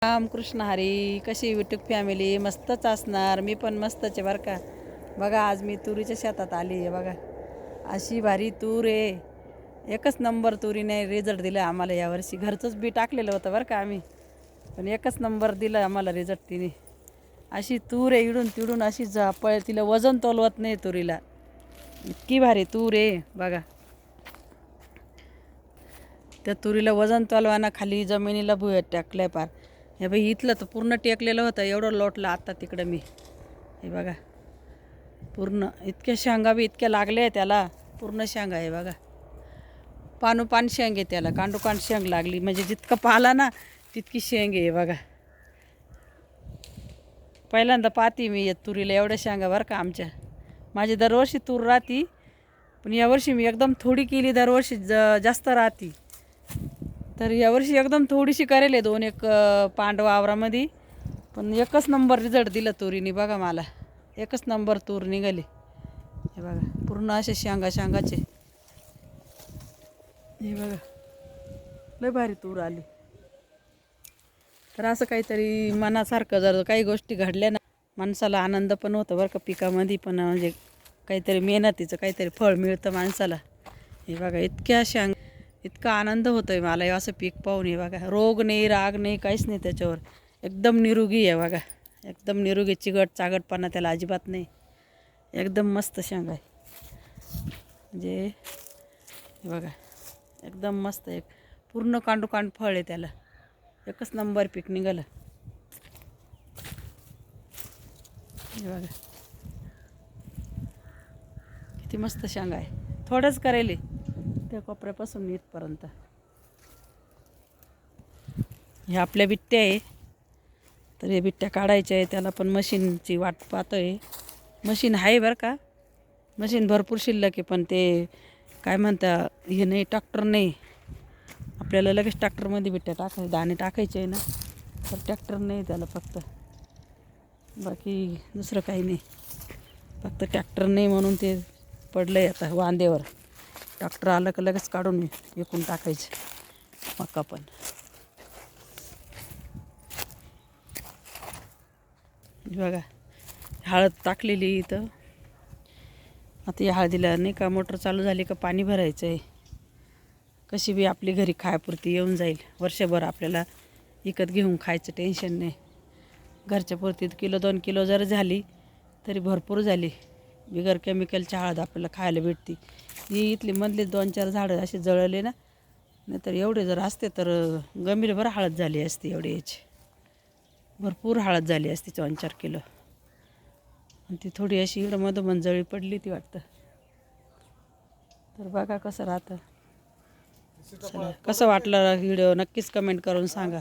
रामकृष्ण हरी. कशी YouTube family? मस्तच असणार. मी पण मस्तच आहे बरं का. बघा आज मी तुरीच्या शेतात आली आहे. बघा अशी भारी तूर आहे. एकच नंबर तुरीने रिझल्ट दिला आम्हाला यावर्षी. घरचंच बी टाकलेलं होतं बरं का आम्ही, पण एकच नंबर दिला आम्हाला रिझल्ट तिने. अशी तूर आहे, इडून तिडून अशी पळ. तिला वजन तोलवत नाही तुरीला, इतकी भारी तूर आहे. बघा त्या तुरीला वजन तोलवाना खाली जमिनीला भुयात टाकलंय पार. हे बाई इथलं तर पूर्ण टेकलेलं होतं, एवढं लोटलं आता तिकडं मी. हे बघा पूर्ण इतक्या शेंगा बी इतक्या लागल्या आहे त्याला. पूर्ण शेंगा आहे बघा. पान शेंग आहे त्याला, कांडोकांड शेंग लागली म्हणजे जितकं पाला ना तितकी शेंग आहे बघा. पहिल्यांदा पाहते मी या तुरीला एवढ्या शेंगा बरं का. आमच्या माझी दरवर्षी तूर राहती, पण यावर्षी मी एकदम थोडी केली. दरवर्षी जास्त राहती, तर यावर्षी एकदम थोडीशी करेल आहे 2-1 पांड वावरामध्ये. पण एकच नंबर रिझल्ट दिला तुरीने बघा मला. एकच नंबर तूर निघाली. हे बघा पूर्ण असे शेंगाचे. हे बघा लय भारी तूर आली. तर असं काहीतरी मनासारखं जर काही गोष्टी घडल्या ना, माणसाला आनंद पण होतो बरं का. पिकामध्ये पण म्हणजे काहीतरी मेहनतीचं काहीतरी फळ मिळतं माणसाला. हे बघा इतक्या इतका आनंद होतो आहे मला असं पीक पाहून. हे बघा रोग नाही, राग नाही, काहीच नाही त्याच्यावर. एकदम निरोगी आहे बघा. एकदम निरोगी, चिगट चागटपणा त्याला अजिबात नाही. एकदम मस्त शेंगा आहे म्हणजे. हे बघा एकदम मस्त आहे. पूर्ण कांडोकांड फळ आहे त्याला. एकच नंबर पीक निघालं. हे बघा किती मस्त शेंगा आहे. थोडंच करेल त्या कोपऱ्यापासून इथपर्यंत. हे आपल्या बिट्ट्या आहे, तर हे बिट्ट्या काढायच्या आहे. त्याला पण मशीनची वाट पाहतो आहे. मशीन आहे बरं का, मशीन भरपूर शिल्लक आहे. पण ते काय म्हणता हे नाही, ट्रॅक्टर नाही. आपल्याला लगेच ट्रॅक्टरमध्ये बिट्ट्या दाणे टाकायचे आहे ना, तर ट्रॅक्टर नाही त्याला. फक्त बाकी दुसरं काही नाही. फक्त ट्रॅक्टर नाही म्हणून ते पडलं आहे आता वांद्यावर. ट्रॅक्टर आलं का लगेच काढून विकून टाकायचे मका पण. बघा हळद टाकलेली इथं. आता या हळदीला नाही का मोटर चालू झाली का पाणी भरायचं आहे. कशी बी आपली घरी खायापुरती येऊन जाईल. वर्षभर आपल्याला विकत घेऊन खायचं टेन्शन नाही. घरच्या पुरती 1-2 किलो जर झाली तरी भरपूर झाली. बिगर केमिकलच्या हळद आपल्याला खायला भेटते. ही इथली मधली 2-4 झाडं असे जळले ना, नाहीतर एवढे जर असते तर गंभीरभर हळद झाली असती. एवढी याची भरपूर हळद झाली असती 2-4 किलो. आणि ती थोडी अशी इकडं मधोमध जळी पडली ती वाटतं. तर बघा कसं राहतं. चला कसं वाटलं व्हिडिओ नक्कीच कमेंट करून सांगा.